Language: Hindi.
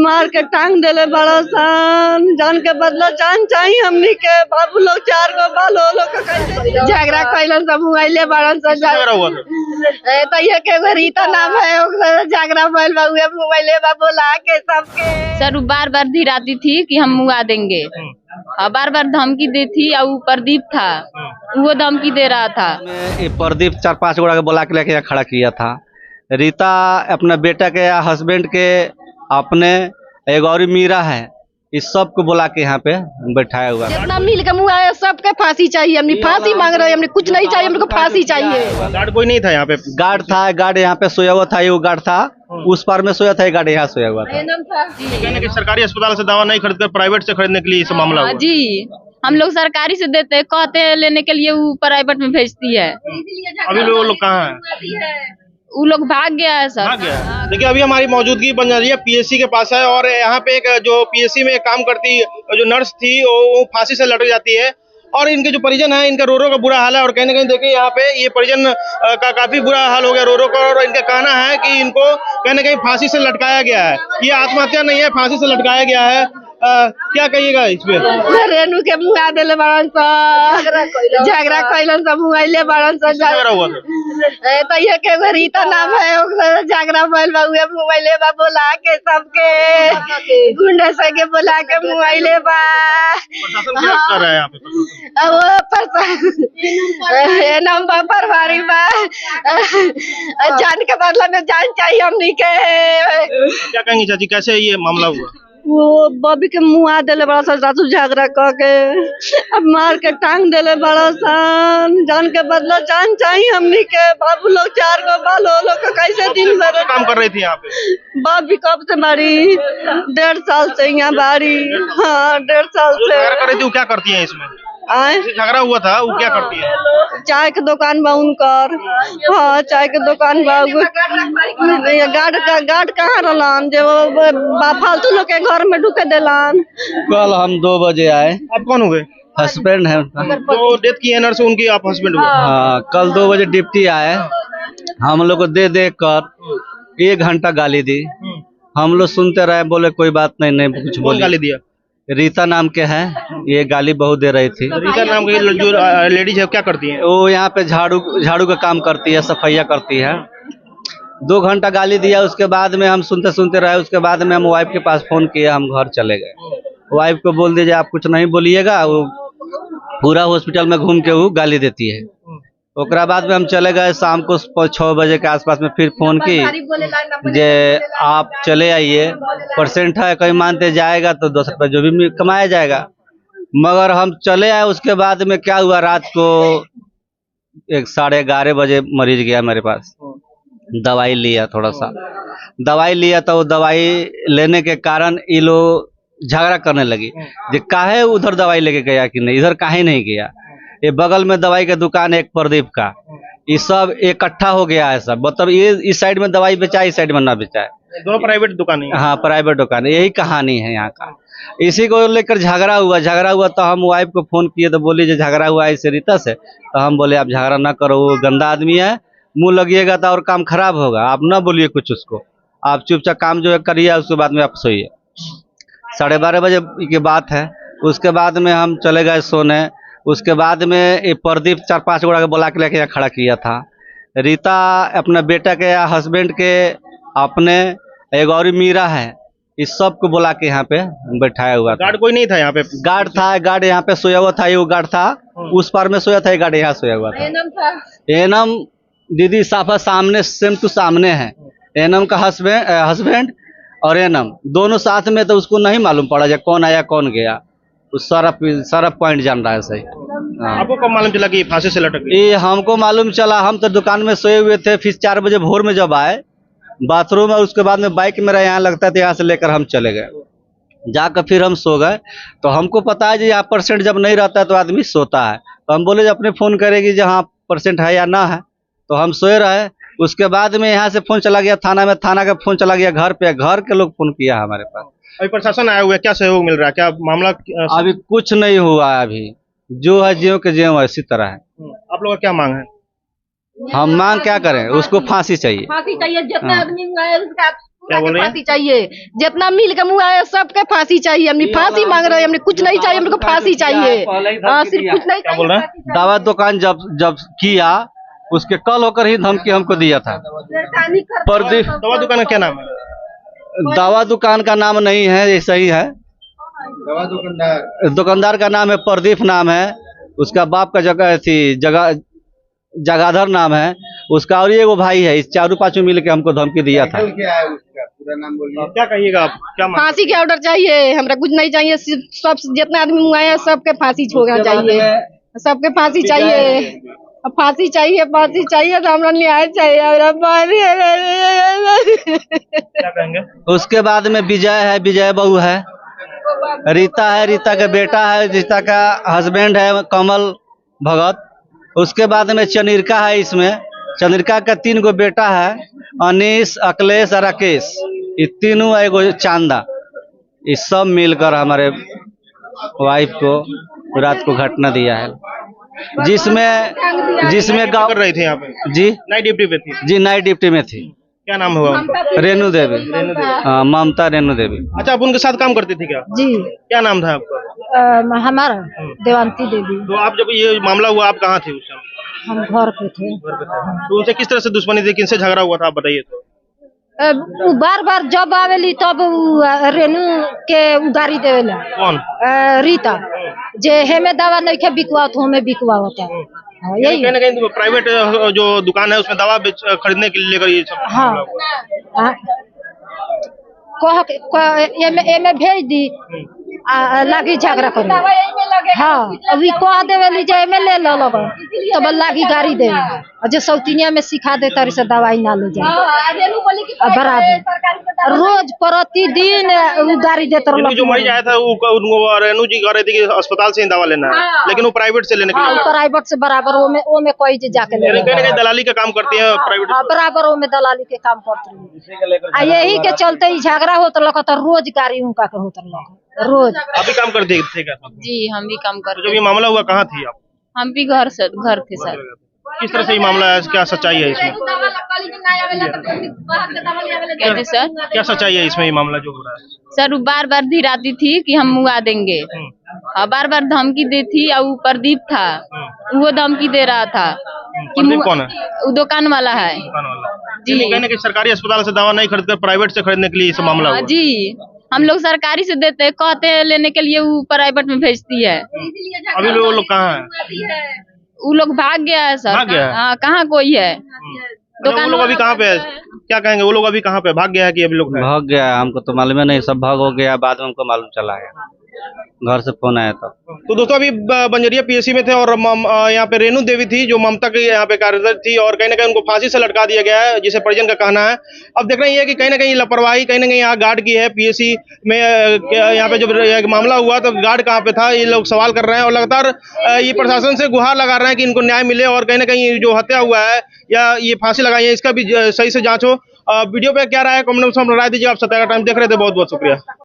मार के टांग देले बड़ा सन, जान के बदला जान चाहिए हमनी के। बाबू लोग 4 गो बाल हो लोग कैसे झगड़ा कैलन सब मोबाइले बड़ा सन। झगड़ा हुआ था तो ये के रीता नाम है, झगड़ा मोबाइल बाबू मोबाइले बा बोला के सबके। सर बार बार धीराती थी कि हम मुआ देंगे, बार बार धमकी दी थी। और प्रदीप था वो धमकी दे रहा था। ये प्रदीप 4-5 गोड़ा के बुला के लेके खड़ा किया था। रीता अपना बेटा के या हस्बैंड के अपने, एक और मीरा है, इस सब को बुला के यहाँ पे बैठाया हुआ। जितना मिल के मुआ है सबके फांसी चाहिए। हमने फांसी मांग रहे हैं, हमने कुछ नहीं चाहिए, हमको फांसी चाहिए। गार्ड कोई नहीं था यहाँ पे? गार्ड था, गार्ड यहाँ पे सोया हुआ था, ये गार्ड था उस पार में सोया था, गार्ड यहाँ सोया हुआ था। कहने कि सरकारी अस्पताल से दवा नहीं खरीद कर प्राइवेट से खरीदने के लिए इस मामला हुआ। जी हम लोग सरकारी से देते, कहते हैं लेने के लिए, वो प्राइवेट में भेजती है। अभी वो लोग कहाँ हैं? वो लोग भाग गया है सर। भाग गया। देखिए अभी हमारी मौजूदगी बन जा रही है पीएससी के पास है, और यहाँ पे एक जो पीएससी में काम करती जो नर्स थी वो फांसी से लटक जाती है, और इनके जो परिजन है इनका रो का बुरा हाल है। और कहीं ना कहीं देखिए यहाँ पे ये परिजन का काफी बुरा हाल हो गया रो का, और इनका कहना है कि इनको कहीं ना कहीं फांसी से लटकाया गया है। ये आत्महत्या नहीं है, फांसी से लटकाया गया है। क्या कहिएगा इस पे? रेनू के मुआ देले बड़न सन, झगड़ा कैलन सब मोबाइले बड़न सन। झगड़ा हुआ था तो ये के रीता नाम है, झगड़ा मोबाइल बाबू मोबाइले बा बोला के सबके, गुंडा से के बोला के मोबाइले बा। प्रशासन क्या कर रहा है यहाँ पे? वो नाम बा परवारी बा, जान के बदला में जान चाहिए हमनी के। क्या कहेंगी चाची, कैसे ये मामला हुआ? वो बॉबी के मुआ देले बड़ा सा, रातू झगड़ा कह के अब मार के टांग देले बड़ा सन, जान के बदला जान चाहिए हमनी के। बाबू लोग 4 गो बाल हो लोग कैसे दिन भर काम कर रही थी यहाँ पे? बॉबी कब से मारी? 1.5 साल से यहाँ बारी। हाँ 1.5 साल से। झगड़ा कर रही थी, वो क्या करती है इसमें? आए झगड़ा हुआ था, वो क्या करती है? चाय के दुकान बा उनकर। हाँ चाय के दुकान बा। गार्ड कहाँ रहलन जो फालतू लोग के घर में ढुके देलन? कल हम 2 बजे आए। आप कौन हुए? हस्बैंड है उनका। तो डेथ की है नर्स, उनकी आप हस्बैंड हुए? हाँ कल 2 बजे डिप्टी आए, हम लोग को दे कर 1 घंटा गाली दी। हम लोग सुनते रहे, बोले कोई बात नहीं, नहीं कुछ बोली। गाली दिया? रीता नाम के हैं, ये गाली बहुत दे रही थी। रीता नाम की जो लेडीज है क्या करती है? वो यहाँ पे झाड़ू का काम करती है, सफाइया करती है। 2 घंटा गाली दिया, उसके बाद में हम सुनते रहे। उसके बाद में हम वाइफ के पास फोन किए, हम घर चले गए। वाइफ को बोल दीजिए आप कुछ नहीं बोलिएगा, वो पूरा हॉस्पिटल में घूम के वो गाली देती है। ओकरा बाद में हम चले गए, शाम को 6 बजे के आसपास में फिर फोन की जे आप चले आइए, पेशेंट है, कहीं मानते जाएगा तो 10 रुपये जो भी कमाया जाएगा। मगर हम चले आए। उसके बाद में क्या हुआ, रात को 11:30 बजे मरीज गया मेरे पास, दवाई लिया, थोड़ा सा दवाई लिया, तो वो दवाई लेने के कारण ये लोग झगड़ा करने लगी जे काहे उधर दवाई लेके गया कि नहीं, इधर काहे नहीं गया। ये बगल में दवाई का दुकान है एक प्रदीप का, ये सब इकट्ठा हो गया है सब। मतलब ये इस साइड में दवाई बेचा, इस साइड में ना बेचा है। दोनों प्राइवेट दुकान है? हाँ प्राइवेट दुकान है, यही कहानी है यहाँ का। इसी को लेकर झगड़ा हुआ तो हम वाइफ को फोन किए, तो बोली जो झगड़ा हुआ है इस रीता से। तो हम बोले आप झगड़ा ना करो, वो गंदा आदमी है, मुंह लगिएगा तो और काम खराब होगा। आप ना बोलिए कुछ उसको, आप चुपचाप काम जो है करिए, उसके बाद में आप सोइए। 12:30 बजे की बात है। उसके बाद में हम चले गए सोने। उसके बाद में ये प्रदीप 4-5 गोड़ा के बुला के लेके यहाँ खड़ा किया था। रीता अपना बेटा के या हस्बैंड के अपने, एक और मीरा है, इस सब को बुला के यहाँ पे बैठाया हुआ था। गार्ड कोई नहीं था यहाँ पे? गार्ड था, गार्ड यहाँ पे सोया हुआ था, ये गार्ड था उस पार में सोया था, ये गार्ड यहाँ सोया हुआ था। एनम दीदी साफा सामने, सेम टू सामने है। एनम का हस्बैंड और एनम दोनों साथ में, तो उसको नहीं मालूम पड़ा जो कौन आया कौन गया। उस सारा पॉइंट जान रहा है सही। आपको कब मालूम चला कि फांसी से लटक गई? ये हमको मालूम चला, हम तो दुकान में सोए हुए थे। फिर 4 बजे भोर में जब आए बाथरूम में, उसके बाद में बाइक मेरा यहाँ लगता था, यहाँ से लेकर हम चले गए। जाकर फिर हम सो गए। तो हमको पता है जी यहाँ पेशेंट जब नहीं रहता है तो आदमी सोता है। तो हम बोले अपने फोन करेगी जहाँ पेशेंट है या ना है, तो हम सोए रहे। उसके बाद में यहाँ से फोन चला गया थाना में, थाना का फोन चला गया घर पे, घर के लोग फोन किया हमारे पास। अभी प्रशासन आया हुआ है, क्या सहयोग मिल रहा है, क्या मामला? अभी कुछ नहीं हुआ है, अभी जो है ज्यों के ज्यों इसी तरह है। आप लोग का क्या मांग है? हम मांग क्या करें, उसको फांसी चाहिए। फांसी चाहिए, जितना आदमी उसका क्या बोल रही हैं? फांसी चाहिए, जितना मिल के मुआ है सबके फांसी चाहिए। हमने फांसी मांग रहे हैं, हमने कुछ नहीं चाहिए, हमको फांसी चाहिए। सिर्फ कुछ नहीं क्या बोल रहे हैं? दवा दुकान जब किया उसके कल होकर ही धमकी हमको दिया था। प्रदीप दवा दुकान का क्या नाम है? दवा दुकान का नाम नहीं है, ये सही है। दुकानदार का नाम है प्रदीप नाम है, उसका बाप का जगाधर नाम है उसका, और ये वो भाई है। इस चारों पांचों मिल के हमको धमकी दिया था। क्या कहिएगा आप, क्या मांग? फांसी के ऑर्डर चाहिए, हमरा कुछ नहीं चाहिए। सब जितना आदमी मुआए हैं सबके फांसी होना चाहिए, सबके फांसी चाहिए। फांसी चाहिए, फांसी चाहिए तो हमरा न्याय चाहिए। क्या कहेंगे? उसके बाद में विजय है, विजय बहू है, रीता है, रीता का बेटा है, रीता का हस्बैंड है कमल भगत। उसके बाद में चंद्रिका है, इसमें चंद्रिका का 3 गो बेटा है, अनीश, अखिलेश और राकेश। ये तीनों एगो चांदा, ये सब मिलकर हमारे वाइफ को रात को घटना दिया है, जिसमें गाँव कर रही थी यहाँ पे? जी नाइट ड्यूटी पे थी? जी नाइट ड्यूटी में थी। क्या नाम हुआ उनका? रेणु देवी, हाँ ममता रेणु देवी। अच्छा, आप उनके साथ काम करती थी क्या? जी क्या नाम था आपका? हमारा देवांती देवी। तो आप जब ये मामला हुआ आप कहाँ थे उस समय? हम घर पे थे। तो उनसे किस तरह से दुश्मनी थी, किनसे झगड़ा हुआ था, आप बताइए तो। बार बार जब आवेली तब रेणु के उगारी देवेला। कौन? रीता जे हेमे दवा नहीं खे बिकवा तो हमें बिकवा होता है। यही कहीं ना कहीं प्राइवेट जो दुकान है उसमें दवा खरीदने के लिए लेकर ये सब हाँ एमे भेज दी लागी झगड़ा कर। हाँ अभी कह देवे जे एमे ले लो तब लागी गाड़ी दे, जो सौतिनिया में सिखा दे तारी से दवाई ना ले जाए बराबर। रोज प्रतिदिन गाड़ी देते इनकी जो मरीज आया था वो रेणु जी कह रहे थे कि अस्पताल से ही दवा लेना है, लेकिन वो प्राइवेट से लेने के लिए प्राइवेट से बराबर वो में कोई जाके ले कहीं ना कहीं दलाली का काम करती है प्राइवेट। बराबर वो में दलाली के काम करती है। यही के चलते ही झगड़ा होता तो रोज गाड़ी उनका के होता रोज। अभी काम करते थे क्या? जी हम भी काम तो करते। जब ये मामला हुआ कहाँ थी आप? हम भी घर थे सर। किस तरह से ये मामला है, क्या सच्चाई है इसमें? कहते सर, क्या सच्चाई है इसमें, ये मामला जो हो रहा है? सर वो बार बार धीराती थी कि हम मुआ देंगे, बार बार धमकी दी थी। और वो प्रदीप था वो धमकी दे रहा था कि प्रदीप कौन है? वो दुकान वाला है दुकान वाला जी। कहीं ना कहीं सरकारी अस्पताल से दवा नहीं खरीद कर प्राइवेट से खरीदने के लिए ये मामला हुआ? जी हम लोग सरकारी से देते कहते हैं लेने के लिए, वो प्राइवेट में भेजती है। अभी वो लोग कहाँ है? वो लोग भाग गया है सर। भाग गया है? हाँ कहाँ कोई है। अच्छा, वो लोग अभी कहाँ पे है? क्या कहेंगे, वो लोग अभी कहाँ पे भाग गया है कि अभी लोग है? भाग गया है, हमको तो मालूम नहीं, सब भाग हो गया, बाद में हमको मालूम चला है, घर से फोन आया था। तो दोस्तों अभी बंजरिया पीएससी में थे और यहाँ पे रेणु देवी थी जो ममता की यहाँ पे कार्यरत थी, और कहीं ना कहीं उनको फांसी से लटका दिया गया है, जिसे परिजन का कहना है। अब देख रहे हैं कि कहीं ना कहीं लापरवाही कहीं ना कहीं यहाँ गार्ड की है पीएससी में। यहाँ पे जब मामला हुआ तो गार्ड कहाँ पे था, ये लोग सवाल कर रहे हैं और लगातार ये प्रशासन से गुहार लगा रहे हैं कि इनको न्याय मिले और कहीं ना कहीं जो हत्या हुआ है या ये फांसी लगाई है इसका भी सही से जांच हो। वीडियो पे क्या राय है कमेंट में राय दीजिए। आप सत्याग्रह टाइम देख रहे थे, बहुत बहुत शुक्रिया।